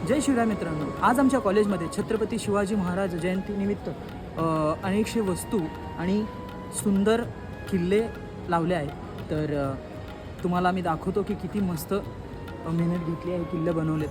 जय शिवराय मित्रांनो, आज आमच्या कॉलेजमध्ये छत्रपती शिवाजी महाराज जयंतीनिमित्त अनेकशे वस्तू आणि सुंदर किल्ले लावले आहेत. तर तुम्हाला मी दाखवतो की किती मस्त मेहनत घेतली आहे किल्ले बनवलेत.